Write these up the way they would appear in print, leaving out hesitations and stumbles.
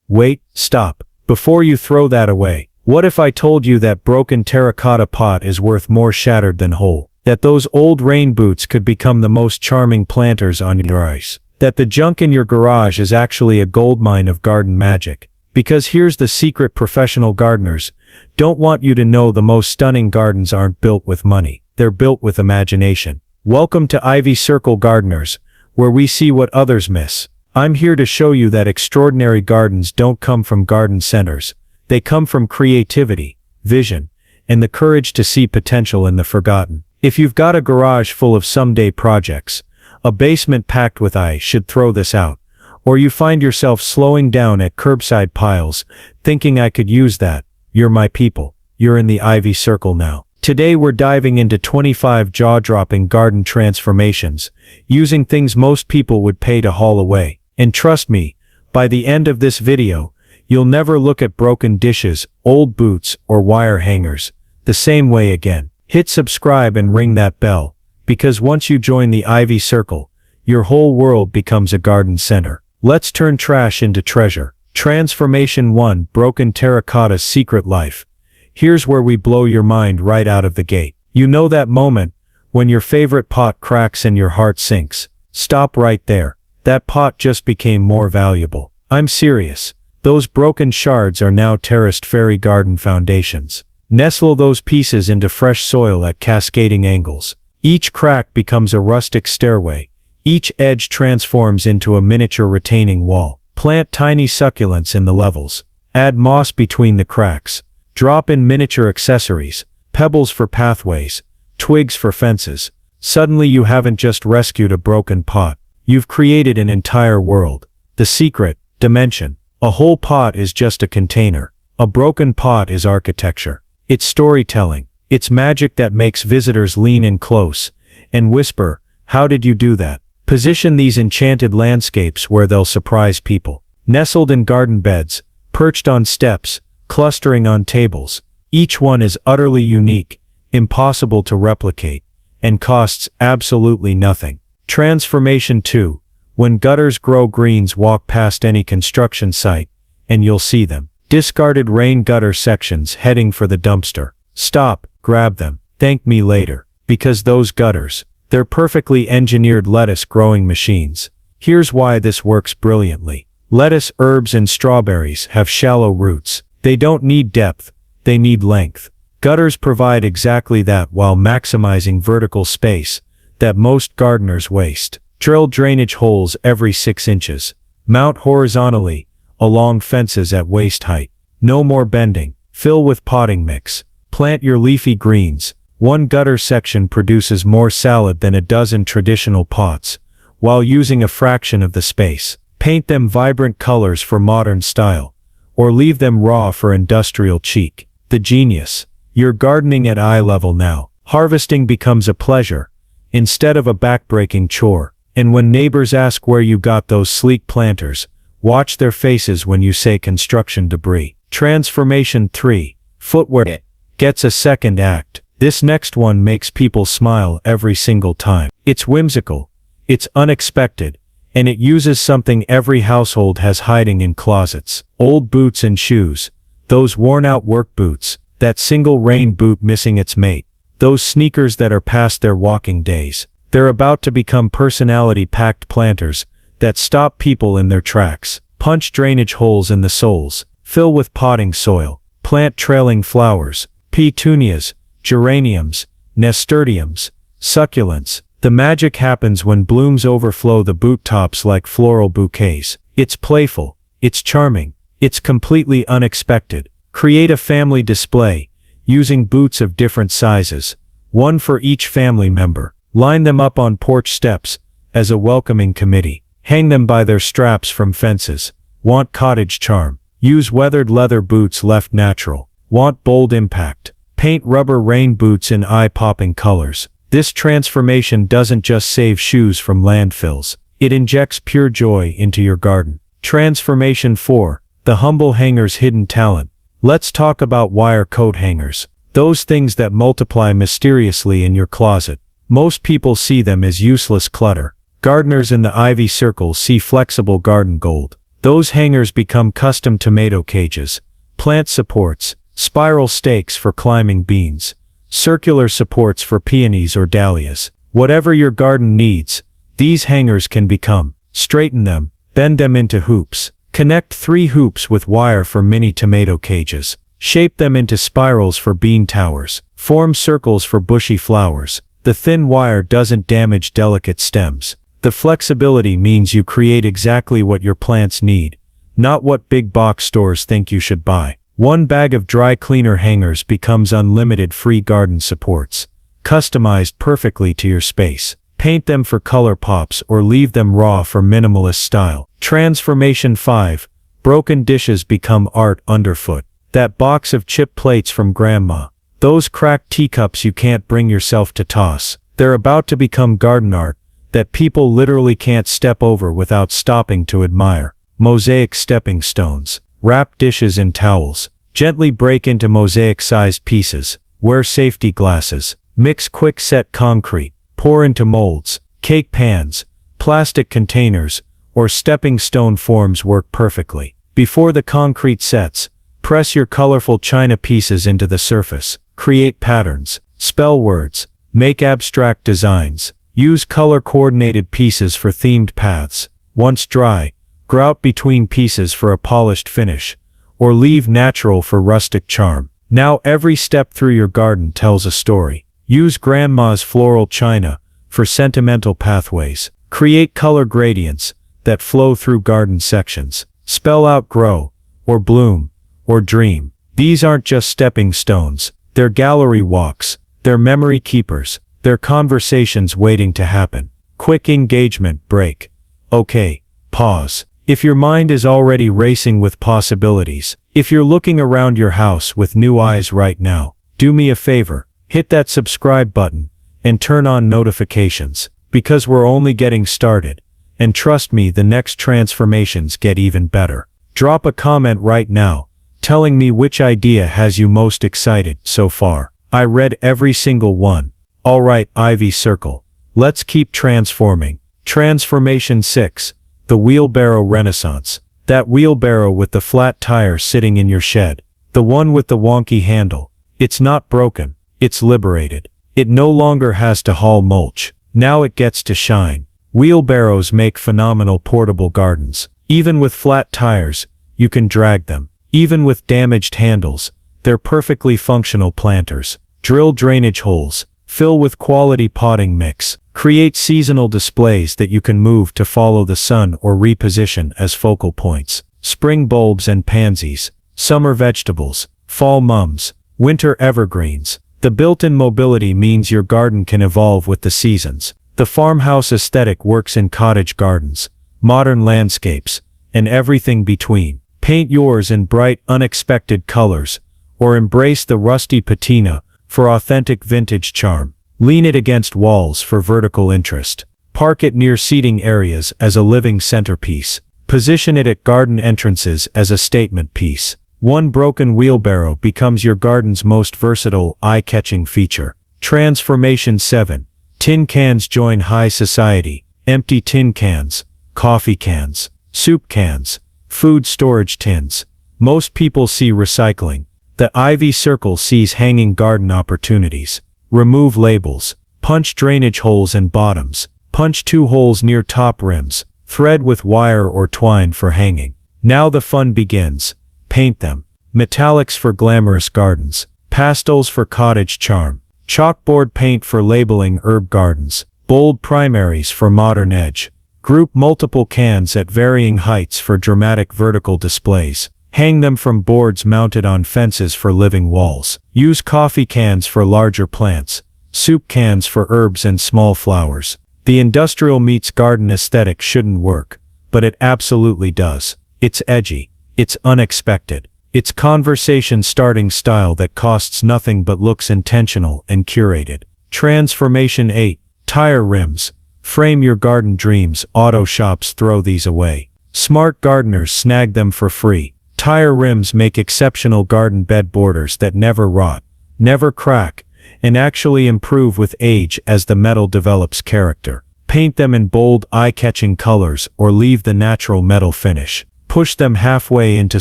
Wait, stop. Before you throw that away, what if I told you that broken terracotta pot is worth more shattered than whole? That those old rain boots could become the most charming planters on your ice? That the junk in your garage is actually a goldmine of garden magic? Because here's the secret: professional gardeners don't want you to know the most stunning gardens aren't built with money, they're built with imagination. Welcome to Ivy Circle Gardeners, where we see what others miss. I'm here to show you that extraordinary gardens don't come from garden centers. They come from creativity, vision, and the courage to see potential in the forgotten. If you've got a garage full of someday projects, a basement packed with ice, should throw this out. Or you find yourself slowing down at curbside piles, thinking I could use that, you're my people. You're in the Ivy Circle now. Today we're diving into 25 jaw-dropping garden transformations, using things most people would pay to haul away. And trust me, by the end of this video, you'll never look at broken dishes, old boots, or wire hangers the same way again. Hit subscribe and ring that bell, because once you join the Ivy Circle, your whole world becomes a garden center. Let's turn trash into treasure. Transformation 1: Broken Terracotta's Secret Life. Here's where we blow your mind right out of the gate. You know that moment when your favorite pot cracks and your heart sinks? Stop right there. That pot just became more valuable. I'm serious. Those broken shards are now terraced fairy garden foundations. Nestle those pieces into fresh soil at cascading angles. Each crack becomes a rustic stairway. Each edge transforms into a miniature retaining wall. Plant tiny succulents in the levels. Add moss between the cracks. Drop in miniature accessories, pebbles for pathways, twigs for fences. Suddenly you haven't just rescued a broken pot. You've created an entire world. The secret: dimension. A whole pot is just a container. A broken pot is architecture. It's storytelling. It's magic that makes visitors lean in close and whisper, "How did you do that?" Position these enchanted landscapes where they'll surprise people. Nestled in garden beds, perched on steps, clustering on tables. Each one is utterly unique, impossible to replicate, and costs absolutely nothing. Transformation 2: When gutters grow greens. Walk past any construction site, and you'll see them. Discarded rain gutter sections heading for the dumpster. Stop, grab them, thank me later. Because those gutters, they're perfectly engineered lettuce growing machines. Here's why this works brilliantly. Lettuce, herbs, and strawberries have shallow roots. They don't need depth, they need length. Gutters provide exactly that while maximizing vertical space that most gardeners waste. Drill drainage holes every 6 inches. Mount horizontally along fences at waist height. No more bending. Fill with potting mix. Plant your leafy greens. One gutter section produces more salad than a dozen traditional pots, while using a fraction of the space. Paint them vibrant colors for modern style, or leave them raw for industrial chic. The genius. You're gardening at eye level now. Harvesting becomes a pleasure, instead of a backbreaking chore. And when neighbors ask where you got those sleek planters, watch their faces when you say construction debris. Transformation 3: Footwear gets a second act. This next one makes people smile every single time. It's whimsical, it's unexpected, and it uses something every household has hiding in closets. Old boots and shoes. Those worn-out work boots. That single rain boot missing its mate. Those sneakers that are past their walking days. They're about to become personality-packed planters that stop people in their tracks. Punch drainage holes in the soles. Fill with potting soil. Plant trailing flowers. Petunias, geraniums, nasturtiums, succulents. The magic happens when blooms overflow the boot tops like floral bouquets. It's playful, it's charming, it's completely unexpected. Create a family display, using boots of different sizes, one for each family member. Line them up on porch steps, as a welcoming committee. Hang them by their straps from fences. Want cottage charm? Use weathered leather boots left natural. Want bold impact? Paint rubber rain boots in eye-popping colors. This transformation doesn't just save shoes from landfills, it injects pure joy into your garden. Transformation 4: The humble hanger's hidden talent. Let's talk about wire coat hangers. Those things that multiply mysteriously in your closet. Most people see them as useless clutter. Gardeners in the Ivy Circle see flexible garden gold. Those hangers become custom tomato cages, plant supports, spiral stakes for climbing beans, circular supports for peonies or dahlias. Whatever your garden needs, these hangers can become. Straighten them, bend them into hoops. Connect 3 hoops with wire for mini tomato cages. Shape them into spirals for bean towers. Form circles for bushy flowers. The thin wire doesn't damage delicate stems. The flexibility means you create exactly what your plants need, not what big box stores think you should buy. 1 bag of dry cleaner hangers becomes unlimited free garden supports, customized perfectly to your space. Paint them for color pops or leave them raw for minimalist style. Transformation 5. Broken dishes become art underfoot. That box of chip plates from grandma. Those cracked teacups you can't bring yourself to toss. They're about to become garden art that people literally can't step over without stopping to admire. Mosaic stepping stones. Wrap dishes in towels. Gently break into mosaic-sized pieces. Wear safety glasses. Mix quick-set concrete. Pour into molds. Cake pans, plastic containers, or stepping stone forms work perfectly. Before the concrete sets, press your colorful china pieces into the surface. Create patterns. Spell words. Make abstract designs. Use color-coordinated pieces for themed paths. Once dry, grout between pieces for a polished finish, or leave natural for rustic charm. Now every step through your garden tells a story. Use grandma's floral china for sentimental pathways. Create color gradients that flow through garden sections. Spell out grow, or bloom, or dream. These aren't just stepping stones. They're gallery walks. They're memory keepers. They're conversations waiting to happen. Quick engagement break. Okay, pause. If your mind is already racing with possibilities, if you're looking around your house with new eyes right now, do me a favor. Hit that subscribe button and turn on notifications, because we're only getting started. And trust me, the next transformations get even better. Drop a comment right now, telling me which idea has you most excited so far. I read every single one. Alright, Ivy Circle. Let's keep transforming. Transformation 6. The wheelbarrow renaissance. That wheelbarrow with the flat tire sitting in your shed. The one with the wonky handle. It's not broken. It's liberated. It no longer has to haul mulch. Now it gets to shine. Wheelbarrows make phenomenal portable gardens. Even with flat tires, you can drag them. Even with damaged handles, they're perfectly functional planters. Drill drainage holes. Fill with quality potting mix. Create seasonal displays that you can move to follow the sun or reposition as focal points. Spring bulbs and pansies. Summer vegetables. Fall mums. Winter evergreens. The built-in mobility means your garden can evolve with the seasons. The farmhouse aesthetic works in cottage gardens, modern landscapes, and everything between. Paint yours in bright, unexpected colors, or embrace the rusty patina for authentic vintage charm. Lean it against walls for vertical interest. Park it near seating areas as a living centerpiece. Position it at garden entrances as a statement piece. One broken wheelbarrow becomes your garden's most versatile, eye-catching feature. Transformation 7. Tin cans join high society. Empty tin cans, coffee cans, soup cans, food storage tins. Most people see recycling. The Ivy Circle sees hanging garden opportunities. Remove labels. Punch drainage holes in bottoms. Punch 2 holes near top rims. Thread with wire or twine for hanging. Now the fun begins. Paint them. Metallics for glamorous gardens. Pastels for cottage charm. Chalkboard paint for labeling herb gardens. Bold primaries for modern edge. Group multiple cans at varying heights for dramatic vertical displays. Hang them from boards mounted on fences for living walls. Use coffee cans for larger plants. Soup cans for herbs and small flowers. The industrial meets garden aesthetic shouldn't work, but it absolutely does. It's edgy. It's unexpected. It's conversation-starting style that costs nothing but looks intentional and curated. Transformation 8. Tire rims. Frame your garden dreams. Auto shops throw these away. Smart gardeners snag them for free. Tire rims make exceptional garden bed borders that never rot, never crack, and actually improve with age as the metal develops character. Paint them in bold, eye-catching colors or leave the natural metal finish. push them halfway into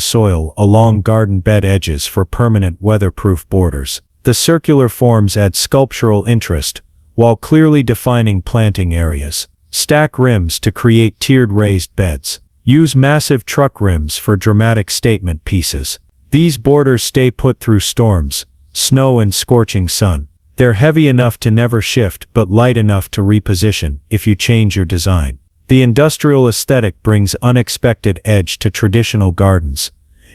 soil along garden bed edges for permanent weatherproof borders. The circular forms add sculptural interest, while clearly defining planting areas. Stack rims to create tiered raised beds. Use massive truck rims for dramatic statement pieces. These borders stay put through storms, snow and scorching sun. They're heavy enough to never shift but light enough to reposition if you change your design. The industrial aesthetic brings unexpected edge to traditional gardens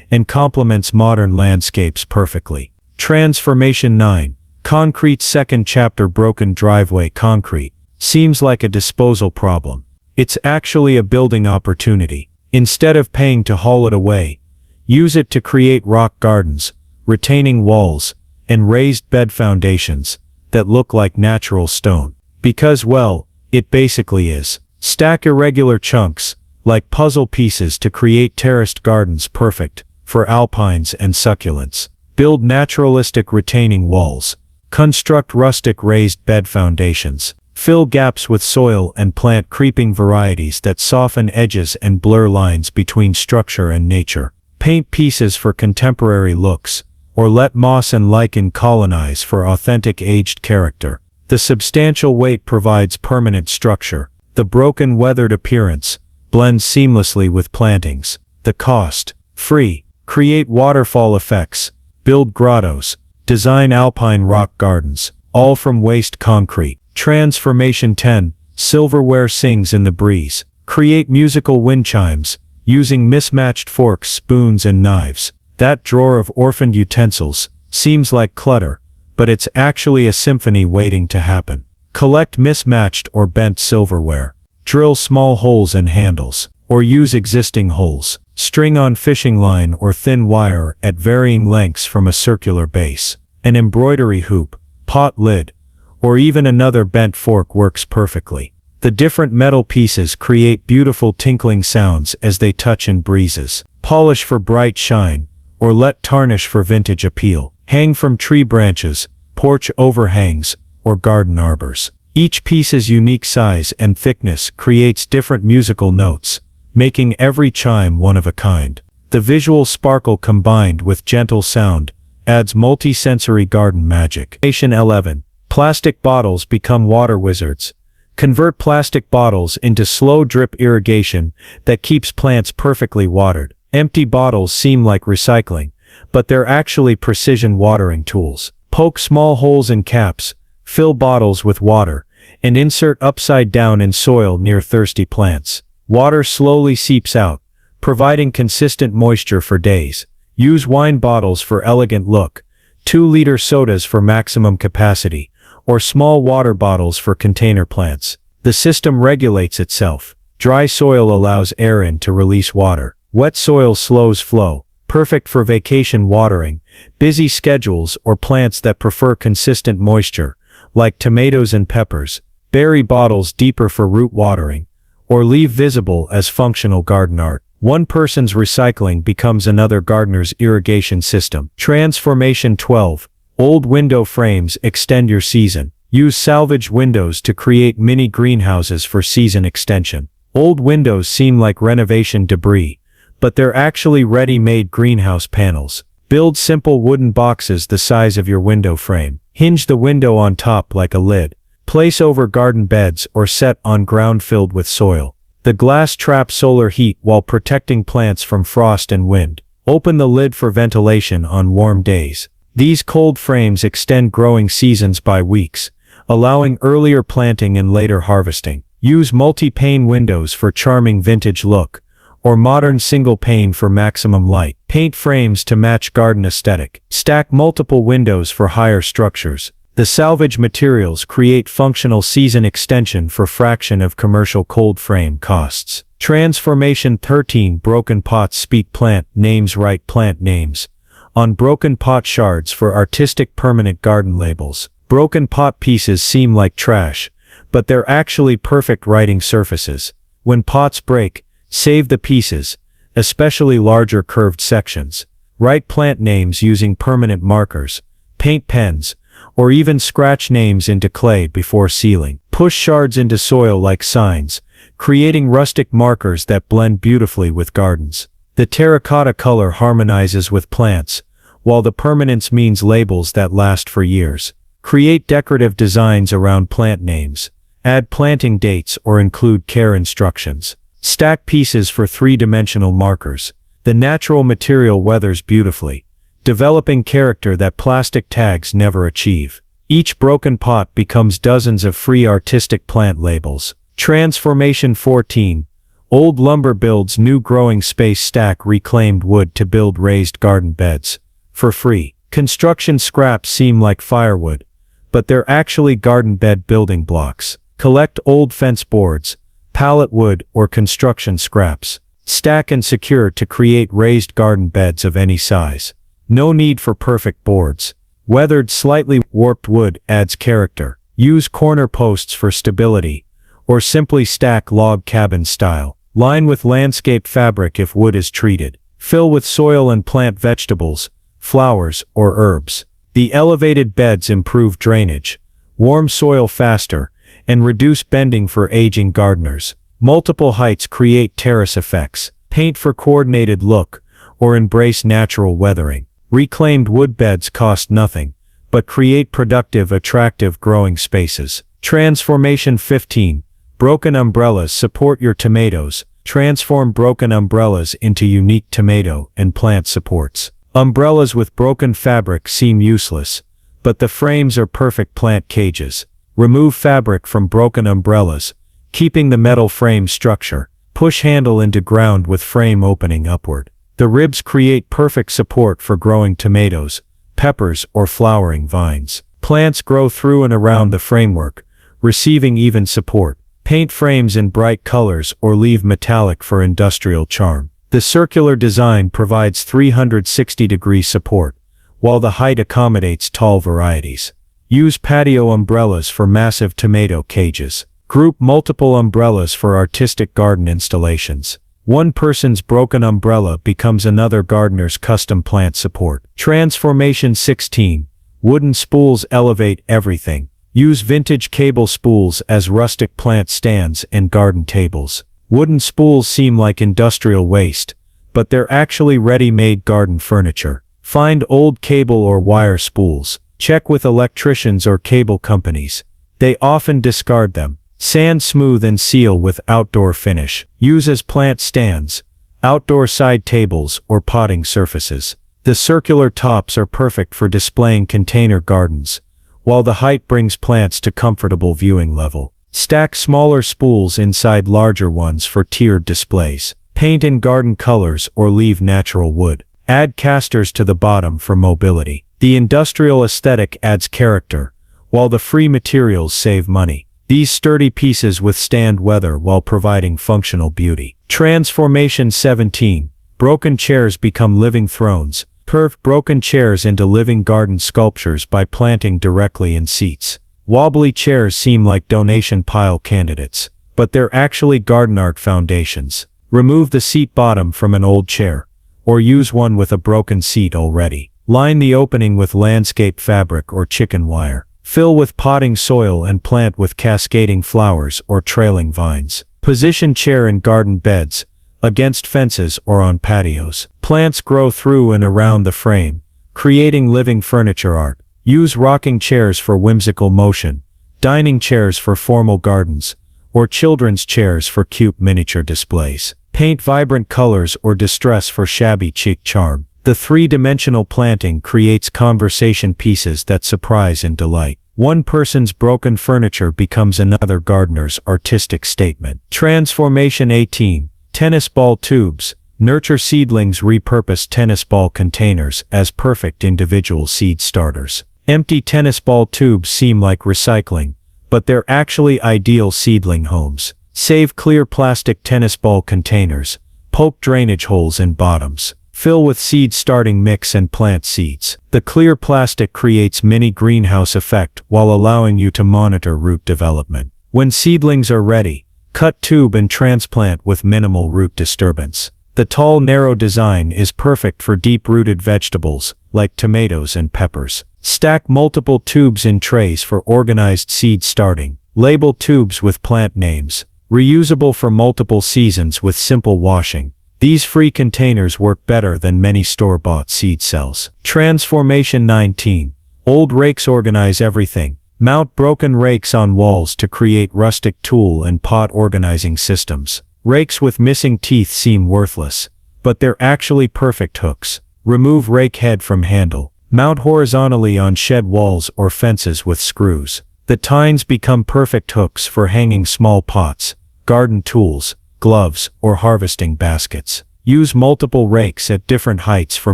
and complements modern landscapes perfectly. Transformation 9. Concrete. Second chapter. Broken driveway. Concrete seems like a disposal problem. It's actually a building opportunity. Instead of paying to haul it away, use it to create rock gardens, retaining walls, and raised bed foundations that look like natural stone. Because, well, it basically is. Stack irregular chunks, like puzzle pieces, to create terraced gardens perfect for alpines and succulents. Build naturalistic retaining walls. Construct rustic raised bed foundations. Fill gaps with soil and plant creeping varieties that soften edges and blur lines between structure and nature. Paint pieces for contemporary looks, or let moss and lichen colonize for authentic aged character. The substantial weight provides permanent structure. The broken, weathered appearance blends seamlessly with plantings. The cost: free. Create waterfall effects, build grottos, design alpine rock gardens, all from waste concrete. Transformation 10. Silverware sings in the breeze. Create musical wind chimes, using mismatched forks, spoons and knives. That drawer of orphaned utensils seems like clutter, but it's actually a symphony waiting to happen. Collect mismatched or bent silverware. Drill small holes in handles, or use existing holes. String on fishing line or thin wire at varying lengths from a circular base. An embroidery hoop, pot lid, or even another bent fork works perfectly. The different metal pieces create beautiful tinkling sounds as they touch in breezes. Polish for bright shine, or let tarnish for vintage appeal. Hang from tree branches, porch overhangs, or garden arbors. Each piece's unique size and thickness creates different musical notes, making every chime one of a kind. The visual sparkle combined with gentle sound adds multi-sensory garden magic. 11. Plastic bottles become water wizards. Convert plastic bottles into slow drip irrigation that keeps plants perfectly watered. Empty bottles seem like recycling, but they're actually precision watering tools. Poke small holes in caps, fill bottles with water, and insert upside down in soil near thirsty plants. Water slowly seeps out, providing consistent moisture for days. Use wine bottles for elegant look, 2-liter sodas for maximum capacity, or small water bottles for container plants. The system regulates itself. Dry soil allows air in to release water. Wet soil slows flow, perfect for vacation watering, busy schedules, or plants that prefer consistent moisture, like tomatoes and peppers. Berry bottles deeper for root watering, or leave visible as functional garden art. One person's recycling becomes another gardener's irrigation system. Transformation 12. Old window frames extend your season. Use salvaged windows to create mini greenhouses for season extension. Old windows seem like renovation debris, but they're actually ready-made greenhouse panels. Build simple wooden boxes the size of your window frame. Hinge the window on top like a lid. Place over garden beds or set on ground filled with soil. The glass traps solar heat while protecting plants from frost and wind. Open the lid for ventilation on warm days. These cold frames extend growing seasons by weeks, allowing earlier planting and later harvesting. Use multi-pane windows for charming vintage look, or modern single pane for maximum light. Paint frames to match garden aesthetic. Stack multiple windows for higher structures. The salvage materials create functional season extension for fraction of commercial cold frame costs. Transformation 13. Broken pots speak plant names. Write plant names on broken pot shards for artistic permanent garden labels. Broken pot pieces seem like trash, but they're actually perfect writing surfaces. When pots break, save the pieces, especially larger curved sections. Write plant names using permanent markers, paint pens, or even scratch names into clay before sealing. Push shards into soil like signs, creating rustic markers that blend beautifully with gardens. The terracotta color harmonizes with plants, while the permanence means labels that last for years. Create decorative designs around plant names. Add planting dates or include care instructions. Stack pieces for three-dimensional markers. The natural material weathers beautifully, developing character that plastic tags never achieve. Each broken pot becomes dozens of free artistic plant labels. Transformation 14. Old lumber builds new growing space. Stack reclaimed wood to build raised garden beds. For free. Construction scraps seem like firewood, but they're actually garden bed building blocks. Collect old fence boards, pallet wood, or construction scraps. Stack and secure to create raised garden beds of any size. No need for perfect boards. Weathered, slightly warped wood adds character. Use corner posts for stability, or simply stack log cabin style. Line with landscape fabric if wood is treated. Fill with soil and plant vegetables, flowers, or herbs. The elevated beds improve drainage, warm soil faster, and reduce bending for aging gardeners. Multiple heights create terrace effects. Paint for coordinated look, or embrace natural weathering. Reclaimed wood beds cost nothing, but create productive, attractive growing spaces. Transformation 15. Broken umbrellas support your tomatoes. Transform broken umbrellas into unique tomato and plant supports. Umbrellas with broken fabric seem useless, but the frames are perfect plant cages. Remove fabric from broken umbrellas, keeping the metal frame structure. Push handle into ground with frame opening upward. The ribs create perfect support for growing tomatoes, peppers, or flowering vines. Plants grow through and around the framework, receiving even support. Paint frames in bright colors or leave metallic for industrial charm. The circular design provides 360-degree support, while the height accommodates tall varieties. Use patio umbrellas for massive tomato cages. Group multiple umbrellas for artistic garden installations. One person's broken umbrella becomes another gardener's custom plant support. Transformation 16. Wooden spools elevate everything. Use vintage cable spools as rustic plant stands and garden tables. Wooden spools seem like industrial waste, but they're actually ready-made garden furniture. Find old cable or wire spools. Check with electricians or cable companies. They often discard them. Sand smooth and seal with outdoor finish. Use as plant stands, outdoor side tables, or potting surfaces. The circular tops are perfect for displaying container gardens, while the height brings plants to comfortable viewing level. Stack smaller spools inside larger ones for tiered displays. Paint in garden colors or leave natural wood. Add casters to the bottom for mobility. The industrial aesthetic adds character, while the free materials save money. These sturdy pieces withstand weather while providing functional beauty. Transformation 17. Broken chairs become living thrones. Curve broken chairs into living garden sculptures by planting directly in seats. Wobbly chairs seem like donation pile candidates, but they're actually garden art foundations. Remove the seat bottom from an old chair, or use one with a broken seat already. Line the opening with landscape fabric or chicken wire. Fill with potting soil and plant with cascading flowers or trailing vines. Position chair in garden beds, against fences or on patios. Plants grow through and around the frame, creating living furniture art. Use rocking chairs for whimsical motion, dining chairs for formal gardens, or children's chairs for cute miniature displays. Paint vibrant colors or distress for shabby chic charm. The three-dimensional planting creates conversation pieces that surprise and delight. One person's broken furniture becomes another gardener's artistic statement. Transformation 18. Tennis ball tubes. Nurture seedlings. Repurpose tennis ball containers as perfect individual seed starters. Empty tennis ball tubes seem like recycling, but they're actually ideal seedling homes. Save clear plastic tennis ball containers. Poke drainage holes in bottoms. Fill with seed starting mix and plant seeds. The clear plastic creates mini greenhouse effect while allowing you to monitor root development. When seedlings are ready, cut tube and transplant with minimal root disturbance. The tall, narrow design is perfect for deep-rooted vegetables, like tomatoes and peppers. Stack multiple tubes in trays for organized seed starting. Label tubes with plant names. Reusable for multiple seasons with simple washing. These free containers work better than many store-bought seed cells. Transformation 19. Old rakes organize everything. Mount broken rakes on walls to create rustic tool and pot organizing systems. Rakes with missing teeth seem worthless, but they're actually perfect hooks. Remove rake head from handle. Mount horizontally on shed walls or fences with screws. The tines become perfect hooks for hanging small pots, garden tools, gloves, or harvesting baskets. Use multiple rakes at different heights for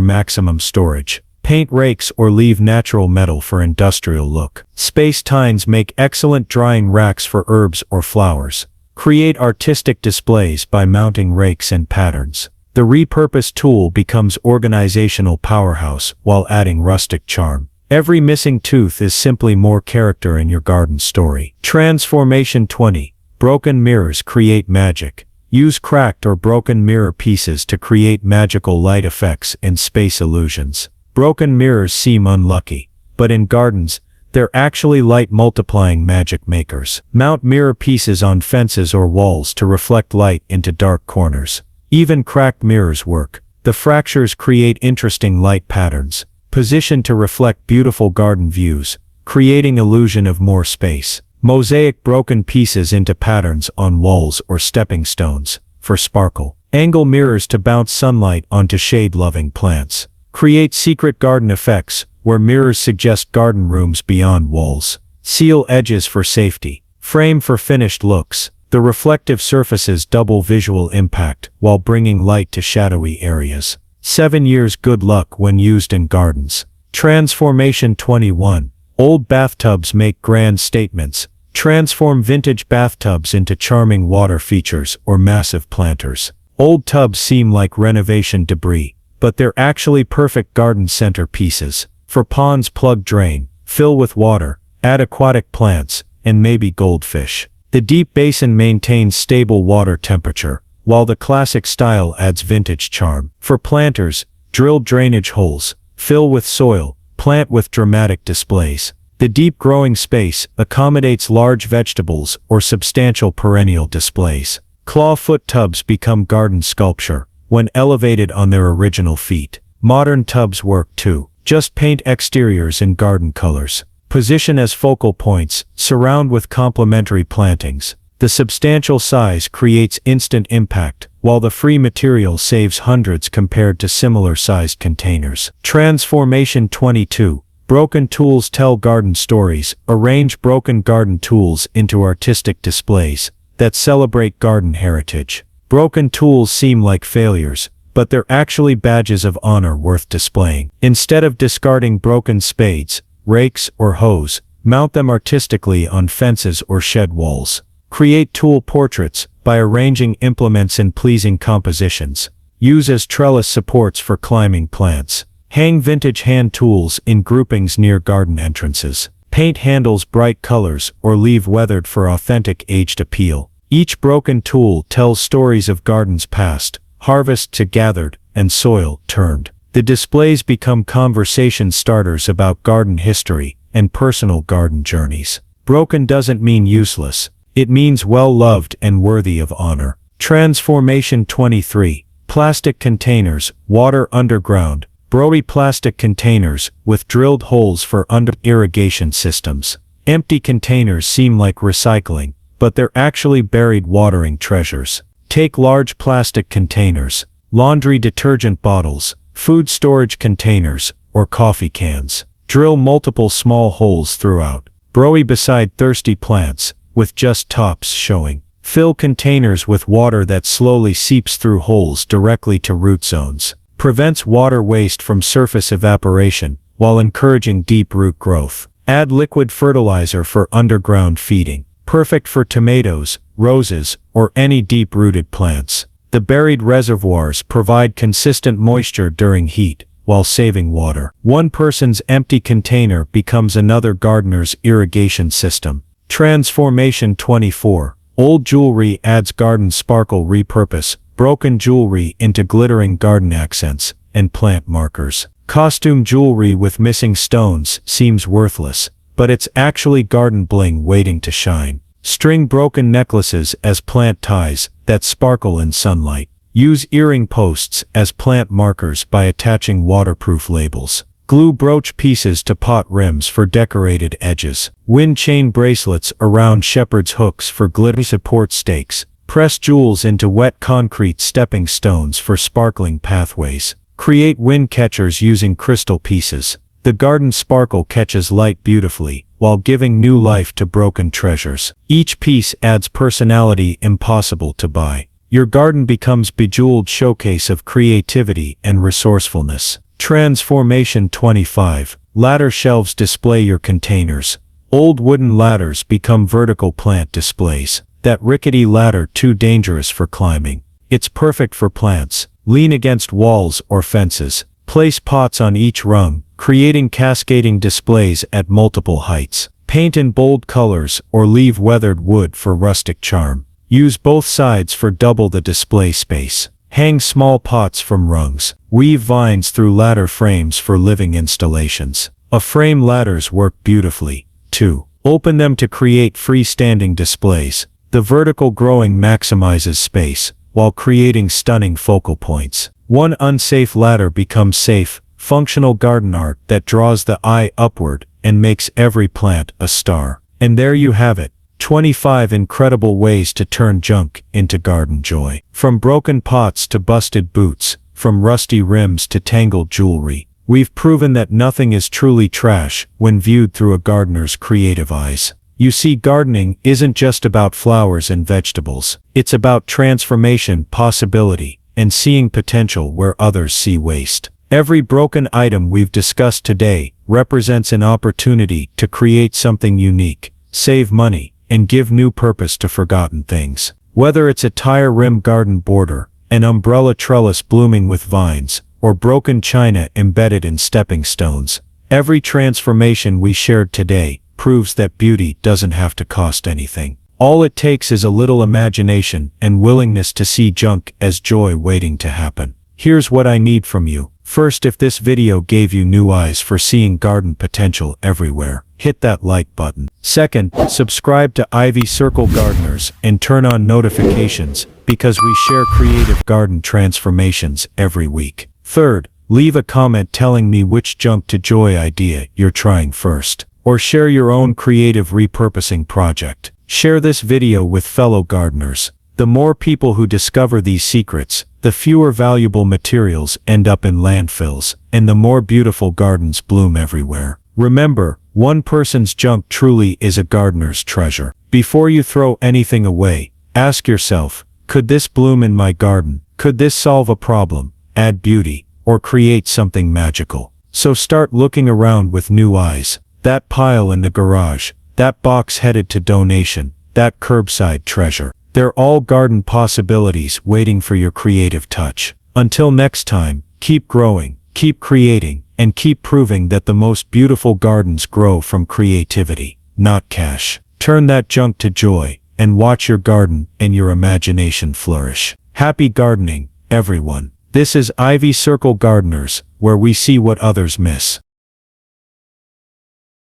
maximum storage. Paint rakes or leave natural metal for industrial look. Space tines make excellent drying racks for herbs or flowers. Create artistic displays by mounting rakes and patterns. The repurposed tool becomes organizational powerhouse while adding rustic charm. Every missing tooth is simply more character in your garden story. Transformation 20. Broken mirrors create magic. Use cracked or broken mirror pieces to create magical light effects and space illusions. Broken mirrors seem unlucky, but in gardens, they're actually light multiplying magic makers. Mount mirror pieces on fences or walls to reflect light into dark corners. Even cracked mirrors work. The fractures create interesting light patterns, positioned to reflect beautiful garden views, creating illusion of more space. Mosaic broken pieces into patterns on walls or stepping stones, for sparkle. Angle mirrors to bounce sunlight onto shade-loving plants. Create secret garden effects, where mirrors suggest garden rooms beyond walls. Seal edges for safety. Frame for finished looks. The reflective surfaces double visual impact while bringing light to shadowy areas. 7 years good luck when used in gardens. Transformation 21. Old bathtubs make grand statements. Transform vintage bathtubs into charming water features or massive planters. Old tubs seem like renovation debris, but they're actually perfect garden center pieces. For ponds, plug drain, fill with water, add aquatic plants, and maybe goldfish. The deep basin maintains stable water temperature, while the classic style adds vintage charm. For planters, drill drainage holes, fill with soil, plant with dramatic displays. The deep growing space accommodates large vegetables or substantial perennial displays. Clawfoot tubs become garden sculpture when elevated on their original feet. Modern tubs work too. Just paint exteriors in garden colors. Position as focal points, surround with complementary plantings. The substantial size creates instant impact, while the free material saves hundreds compared to similar-sized containers. Transformation 22. Broken tools tell garden stories. Arrange broken garden tools into artistic displays that celebrate garden heritage. Broken tools seem like failures, but they're actually badges of honor worth displaying. Instead of discarding broken spades, rakes, or hoes, mount them artistically on fences or shed walls. Create tool portraits by arranging implements in pleasing compositions. Use as trellis supports for climbing plants. Hang vintage hand tools in groupings near garden entrances. Paint handles bright colors or leave weathered for authentic aged appeal. Each broken tool tells stories of gardens past, harvest to gathered, and soil turned. The displays become conversation starters about garden history and personal garden journeys. Broken doesn't mean useless. It means well-loved and worthy of honor. Transformation 23. Plastic containers, water underground. Broy plastic containers with drilled holes for irrigation systems. Empty containers seem like recycling, but they're actually buried watering treasures. Take large plastic containers, laundry detergent bottles, food storage containers, or coffee cans. Drill multiple small holes throughout. Broy beside thirsty plants, with just tops showing. Fill containers with water that slowly seeps through holes directly to root zones. Prevents water waste from surface evaporation, while encouraging deep root growth. Add liquid fertilizer for underground feeding. Perfect for tomatoes, roses, or any deep-rooted plants. The buried reservoirs provide consistent moisture during heat, while saving water. One person's empty container becomes another gardener's irrigation system. Transformation 24. Old jewelry adds garden sparkle. Repurpose broken jewelry into glittering garden accents and plant markers. Costume jewelry with missing stones seems worthless, but it's actually garden bling waiting to shine. String broken necklaces as plant ties that sparkle in sunlight. Use earring posts as plant markers by attaching waterproof labels. Glue brooch pieces to pot rims for decorated edges. Wind chain bracelets around shepherd's hooks for glittery support stakes. Press jewels into wet concrete stepping stones for sparkling pathways. Create wind catchers using crystal pieces. The garden sparkle catches light beautifully, while giving new life to broken treasures. Each piece adds personality impossible to buy. Your garden becomes bejeweled showcase of creativity and resourcefulness. Transformation 25. Ladder shelves display your containers. Old wooden ladders become vertical plant displays. That rickety ladder too dangerous for climbing. It's perfect for plants. Lean against walls or fences. Place pots on each rung, creating cascading displays at multiple heights. Paint in bold colors or leave weathered wood for rustic charm. Use both sides for double the display space. Hang small pots from rungs. Weave vines through ladder frames for living installations. A-frame ladders work beautifully, too. Open them to create freestanding displays. The vertical growing maximizes space, while creating stunning focal points. One unsafe ladder becomes safe, functional garden art that draws the eye upward and makes every plant a star. And there you have it. 25 incredible ways to turn junk into garden joy. From broken pots to busted boots, from rusty rims to tangled jewelry, we've proven that nothing is truly trash when viewed through a gardener's creative eyes. You see, gardening isn't just about flowers and vegetables. It's about transformation, possibility, and seeing potential where others see waste. Every broken item we've discussed today represents an opportunity to create something unique, save money, and give new purpose to forgotten things. Whether it's a tire rim garden border, an umbrella trellis blooming with vines, or broken china embedded in stepping stones, every transformation we shared today proves that beauty doesn't have to cost anything. All it takes is a little imagination and willingness to see junk as joy waiting to happen. Here's what I need from you. First, if this video gave you new eyes for seeing garden potential everywhere, hit that like button. Second, subscribe to Ivy Circle Gardeners and turn on notifications because we share creative garden transformations every week. Third, leave a comment telling me which junk to joy idea you're trying first, or share your own creative repurposing project. Share this video with fellow gardeners. The more people who discover these secrets, the fewer valuable materials end up in landfills, and the more beautiful gardens bloom everywhere. Remember, one person's junk truly is a gardener's treasure. Before you throw anything away, ask yourself, could this bloom in my garden? Could this solve a problem, add beauty, or create something magical? So start looking around with new eyes. That pile in the garage, that box headed to donation, that curbside treasure. They're all garden possibilities waiting for your creative touch. Until next time, keep growing, keep creating, and keep proving that the most beautiful gardens grow from creativity, not cash. Turn that junk to joy, and watch your garden and your imagination flourish. Happy gardening, everyone. This is Ivy Circle Gardeners, where we see what others miss.